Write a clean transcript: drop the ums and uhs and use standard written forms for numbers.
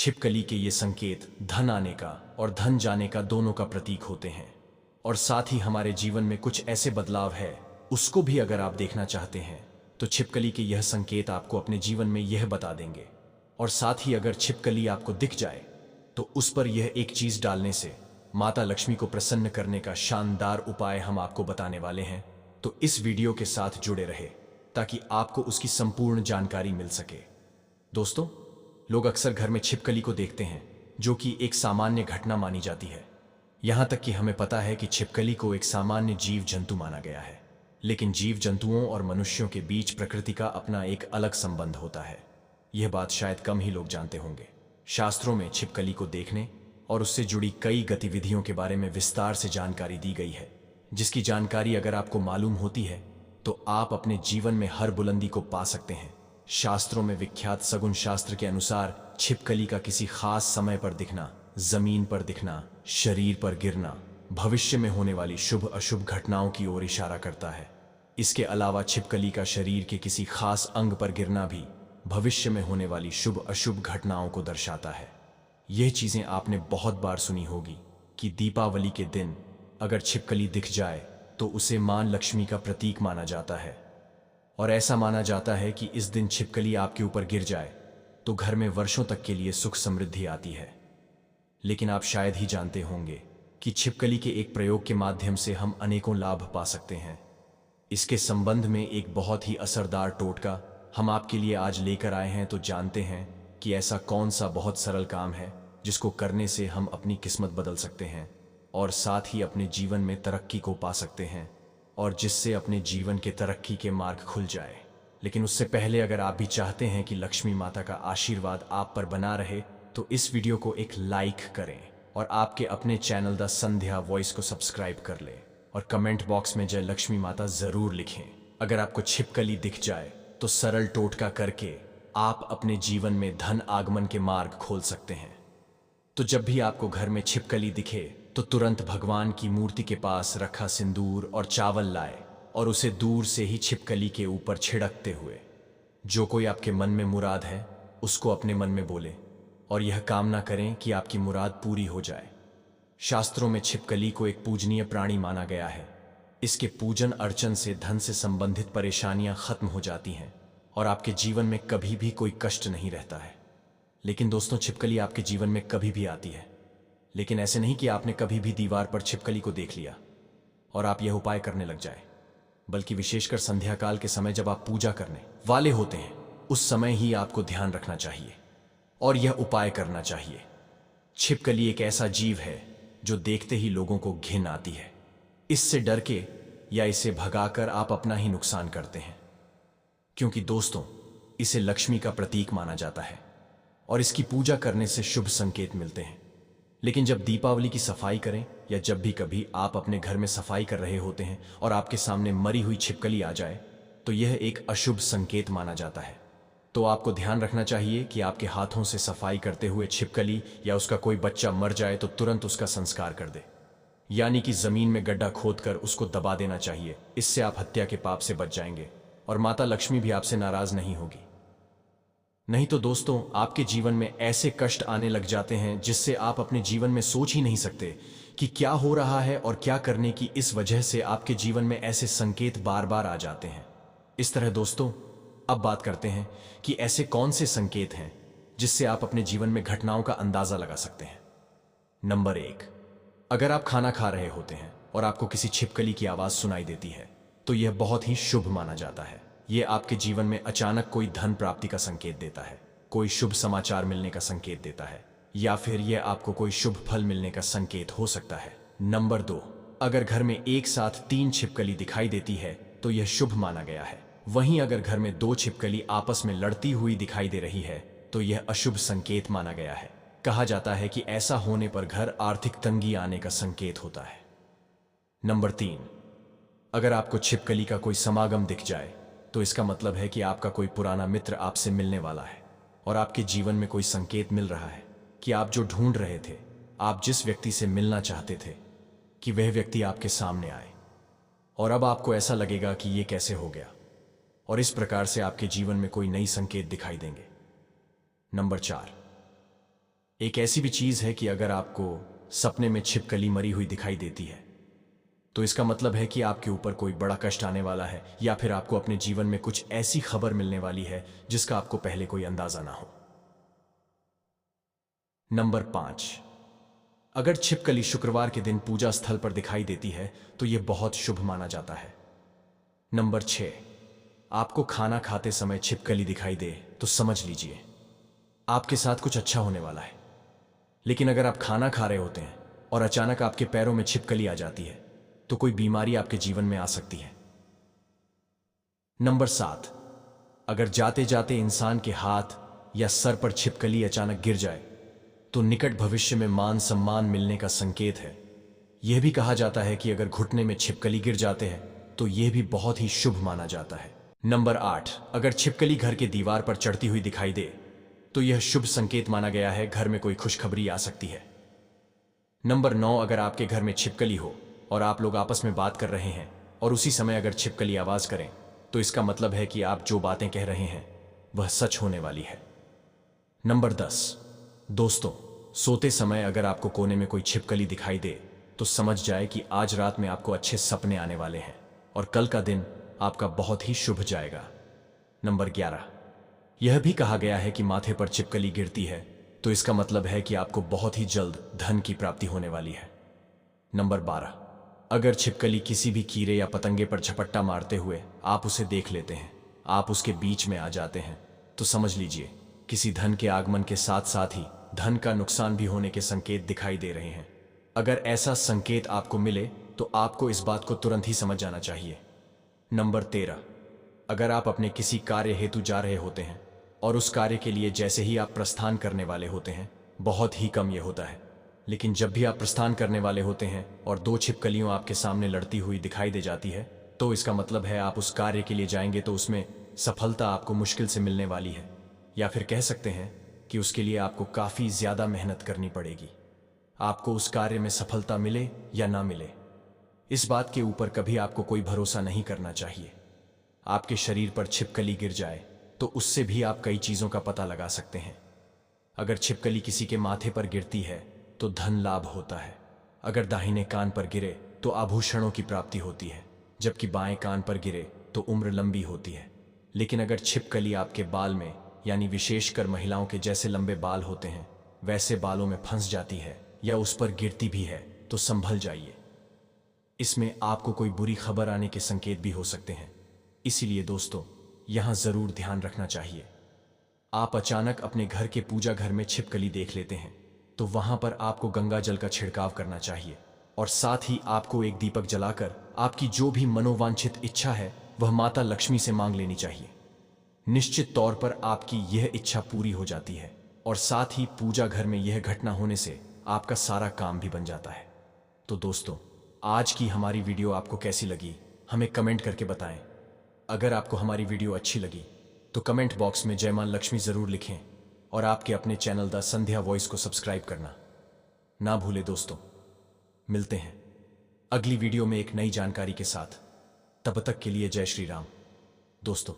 छिपकली के ये संकेत धन आने का और धन जाने का दोनों का प्रतीक होते हैं। और साथ ही हमारे जीवन में कुछ ऐसे बदलाव है, उसको भी अगर आप देखना चाहते हैं तो छिपकली के यह संकेत आपको अपने जीवन में यह बता देंगे। और साथ ही अगर छिपकली आपको दिख जाए तो उस पर यह एक चीज डालने से माता लक्ष्मी को प्रसन्न करने का शानदार उपाय हम आपको बताने वाले हैं। तो इस वीडियो के साथ जुड़े रहे ताकि आपको उसकी संपूर्ण जानकारी मिल सके। दोस्तों, लोग अक्सर घर में छिपकली को देखते हैं, जो कि एक सामान्य घटना मानी जाती है। यहां तक कि हमें पता है कि छिपकली को एक सामान्य जीव जंतु माना गया है, लेकिन जीव जंतुओं और मनुष्यों के बीच प्रकृति का अपना एक अलग संबंध होता है। यह बात शायद कम ही लोग जानते होंगे। शास्त्रों में छिपकली को देखने और उससे जुड़ी कई गतिविधियों के बारे में विस्तार से जानकारी दी गई है, जिसकी जानकारी अगर आपको मालूम होती है तो आप अपने जीवन में हर बुलंदी को पा सकते हैं। शास्त्रों में विख्यात सगुन शास्त्र के अनुसार छिपकली का किसी खास समय पर दिखना, जमीन पर दिखना, शरीर पर गिरना भविष्य में होने वाली शुभ अशुभ घटनाओं की ओर इशारा करता है। इसके अलावा छिपकली का शरीर के किसी खास अंग पर गिरना भी भविष्य में होने वाली शुभ अशुभ घटनाओं को दर्शाता है। यह चीजें आपने बहुत बार सुनी होगी कि दीपावली के दिन अगर छिपकली दिख जाए तो उसे मां लक्ष्मी का प्रतीक माना जाता है। और ऐसा माना जाता है कि इस दिन छिपकली आपके ऊपर गिर जाए तो घर में वर्षों तक के लिए सुख समृद्धि आती है। लेकिन आप शायद ही जानते होंगे कि छिपकली के एक प्रयोग के माध्यम से हम अनेकों लाभ पा सकते हैं। इसके संबंध में एक बहुत ही असरदार टोटका हम आपके लिए आज लेकर आए हैं। तो जानते हैं कि ऐसा कौन सा बहुत सरल काम है जिसको करने से हम अपनी किस्मत बदल सकते हैं और साथ ही अपने जीवन में तरक्की को पा सकते हैं, और जिससे अपने जीवन के तरक्की के मार्ग खुल जाए। लेकिन उससे पहले अगर आप भी चाहते हैं कि लक्ष्मी माता का आशीर्वाद आप पर बना रहे तो इस वीडियो को एक लाइक करें और आपके अपने चैनल द संध्या वॉइस को सब्सक्राइब कर लें और कमेंट बॉक्स में जय लक्ष्मी माता जरूर लिखें। अगर आपको छिपकली दिख जाए तो सरल टोटका करके आप अपने जीवन में धन आगमन के मार्ग खोल सकते हैं। तो जब भी आपको घर में छिपकली दिखे तो तुरंत भगवान की मूर्ति के पास रखा सिंदूर और चावल लाए और उसे दूर से ही छिपकली के ऊपर छिड़कते हुए जो कोई आपके मन में मुराद है उसको अपने मन में बोले और यह कामना करें कि आपकी मुराद पूरी हो जाए। शास्त्रों में छिपकली को एक पूजनीय प्राणी माना गया है। इसके पूजन अर्चन से धन से संबंधित परेशानियां खत्म हो जाती हैं और आपके जीवन में कभी भी कोई कष्ट नहीं रहता है। लेकिन दोस्तों, छिपकली आपके जीवन में कभी भी आती है, लेकिन ऐसे नहीं कि आपने कभी भी दीवार पर छिपकली को देख लिया और आप यह उपाय करने लग जाए, बल्कि विशेषकर संध्या काल के समय जब आप पूजा करने वाले होते हैं उस समय ही आपको ध्यान रखना चाहिए और यह उपाय करना चाहिए। छिपकली एक ऐसा जीव है जो देखते ही लोगों को घिन आती है। इससे डर के या इसे भगाकर आप अपना ही नुकसान करते हैं, क्योंकि दोस्तों इसे लक्ष्मी का प्रतीक माना जाता है और इसकी पूजा करने से शुभ संकेत मिलते हैं। लेकिन जब दीपावली की सफाई करें या जब भी कभी आप अपने घर में सफाई कर रहे होते हैं और आपके सामने मरी हुई छिपकली आ जाए तो यह एक अशुभ संकेत माना जाता है। तो आपको ध्यान रखना चाहिए कि आपके हाथों से सफाई करते हुए छिपकली या उसका कोई बच्चा मर जाए तो तुरंत उसका संस्कार कर दे, यानी कि जमीन में गड्ढा खोदकर उसको दबा देना चाहिए। इससे आप हत्या के पाप से बच जाएंगे और माता लक्ष्मी भी आपसे नाराज नहीं होगी। नहीं तो दोस्तों, आपके जीवन में ऐसे कष्ट आने लग जाते हैं जिससे आप अपने जीवन में सोच ही नहीं सकते कि क्या हो रहा है और क्या करने की। इस वजह से आपके जीवन में ऐसे संकेत बार बार आ जाते हैं। इस तरह दोस्तों, अब बात करते हैं कि ऐसे कौन से संकेत हैं जिससे आप अपने जीवन में घटनाओं का अंदाजा लगा सकते हैं। नंबर 1, अगर आप खाना खा रहे होते हैं और आपको किसी छिपकली की आवाज सुनाई देती है तो यह बहुत ही शुभ माना जाता है। यह आपके जीवन में अचानक कोई धन प्राप्ति का संकेत देता है, कोई शुभ समाचार मिलने का संकेत देता है, या फिर यह आपको कोई शुभ फल मिलने का संकेत हो सकता है। नंबर 2, अगर घर में एक साथ 3 छिपकली दिखाई देती है तो यह शुभ माना गया है। वहीं अगर घर में 2 छिपकली आपस में लड़ती हुई दिखाई दे रही है तो यह अशुभ संकेत माना गया है। कहा जाता है कि ऐसा होने पर घर आर्थिक तंगी आने का संकेत होता है। नंबर 3, अगर आपको छिपकली का कोई समागम दिख जाए तो इसका मतलब है कि आपका कोई पुराना मित्र आपसे मिलने वाला है और आपके जीवन में कोई संकेत मिल रहा है कि आप जो ढूंढ रहे थे, आप जिस व्यक्ति से मिलना चाहते थे, कि वह व्यक्ति आपके सामने आए। और अब आपको ऐसा लगेगा कि यह कैसे हो गया, और इस प्रकार से आपके जीवन में कोई नई संकेत दिखाई देंगे। नंबर 4, एक ऐसी भी चीज है कि अगर आपको सपने में छिपकली मरी हुई दिखाई देती है तो इसका मतलब है कि आपके ऊपर कोई बड़ा कष्ट आने वाला है, या फिर आपको अपने जीवन में कुछ ऐसी खबर मिलने वाली है जिसका आपको पहले कोई अंदाजा ना हो। नंबर 5, अगर छिपकली शुक्रवार के दिन पूजा स्थल पर दिखाई देती है तो यह बहुत शुभ माना जाता है। नंबर 6, आपको खाना खाते समय छिपकली दिखाई दे तो समझ लीजिए आपके साथ कुछ अच्छा होने वाला है। लेकिन अगर आप खाना खा रहे होते हैं और अचानक आपके पैरों में छिपकली आ जाती है तो कोई बीमारी आपके जीवन में आ सकती है। नंबर 7, अगर जाते जाते इंसान के हाथ या सर पर छिपकली अचानक गिर जाए तो निकट भविष्य में मान सम्मान मिलने का संकेत है। यह भी कहा जाता है कि अगर घुटने में छिपकली गिर जाते हैं तो यह भी बहुत ही शुभ माना जाता है। नंबर 8, अगर छिपकली घर के दीवार पर चढ़ती हुई दिखाई दे तो यह शुभ संकेत माना गया है, घर में कोई खुशखबरी आ सकती है। नंबर 9, अगर आपके घर में छिपकली हो और आप लोग आपस में बात कर रहे हैं और उसी समय अगर छिपकली आवाज करें तो इसका मतलब है कि आप जो बातें कह रहे हैं वह सच होने वाली है। नंबर 10, दोस्तों, सोते समय अगर आपको कोने में कोई छिपकली दिखाई दे तो समझ जाए कि आज रात में आपको अच्छे सपने आने वाले हैं और कल का दिन आपका बहुत ही शुभ जाएगा। नंबर 11, यह भी कहा गया है कि माथे पर छिपकली गिरती है तो इसका मतलब है कि आपको बहुत ही जल्द धन की प्राप्ति होने वाली है। नंबर 12, अगर छिपकली किसी भी कीड़े या पतंगे पर झपट्टा मारते हुए आप उसे देख लेते हैं, आप उसके बीच में आ जाते हैं, तो समझ लीजिए किसी धन के आगमन के साथ साथ ही धन का नुकसान भी होने के संकेत दिखाई दे रहे हैं। अगर ऐसा संकेत आपको मिले तो आपको इस बात को तुरंत ही समझ जाना चाहिए। नंबर 13, अगर आप अपने किसी कार्य हेतु जा रहे होते हैं और उस कार्य के लिए जैसे ही आप प्रस्थान करने वाले होते हैं, बहुत ही कम यह होता है, लेकिन जब भी आप प्रस्थान करने वाले होते हैं और 2 छिपकलियों आपके सामने लड़ती हुई दिखाई दे जाती है तो इसका मतलब है आप उस कार्य के लिए जाएंगे तो उसमें सफलता आपको मुश्किल से मिलने वाली है, या फिर कह सकते हैं कि उसके लिए आपको काफी ज्यादा मेहनत करनी पड़ेगी। आपको उस कार्य में सफलता मिले या ना मिले, इस बात के ऊपर कभी आपको कोई भरोसा नहीं करना चाहिए। आपके शरीर पर छिपकली गिर जाए तो उससे भी आप कई चीजों का पता लगा सकते हैं। अगर छिपकली किसी के माथे पर गिरती है तो धन लाभ होता है। अगर दाहिने कान पर गिरे तो आभूषणों की प्राप्ति होती है, जबकि बाएं कान पर गिरे तो उम्र लंबी होती है। लेकिन अगर छिपकली आपके बाल में, यानी विशेषकर महिलाओं के जैसे लंबे बाल होते हैं वैसे बालों में फंस जाती है या उस पर गिरती भी है तो संभल जाइए, इसमें आपको कोई बुरी खबर आने के संकेत भी हो सकते हैं। इसीलिए दोस्तों, यहां जरूर ध्यान रखना चाहिए। आप अचानक अपने घर के पूजा घर में छिपकली देख लेते हैं तो वहां पर आपको गंगा जल का छिड़काव करना चाहिए और साथ ही आपको एक दीपक जलाकर आपकी जो भी मनोवांछित इच्छा है वह माता लक्ष्मी से मांग लेनी चाहिए। निश्चित तौर पर आपकी यह इच्छा पूरी हो जाती है और साथ ही पूजा घर में यह घटना होने से आपका सारा काम भी बन जाता है। तो दोस्तों, आज की हमारी वीडियो आपको कैसी लगी हमें कमेंट करके बताएं। अगर आपको हमारी वीडियो अच्छी लगी तो कमेंट बॉक्स में जय मां लक्ष्मी जरूर लिखें और आपके अपने चैनल द संध्या वॉइस को सब्सक्राइब करना ना भूले। दोस्तों, मिलते हैं अगली वीडियो में एक नई जानकारी के साथ। तब तक के लिए जय श्री राम दोस्तों।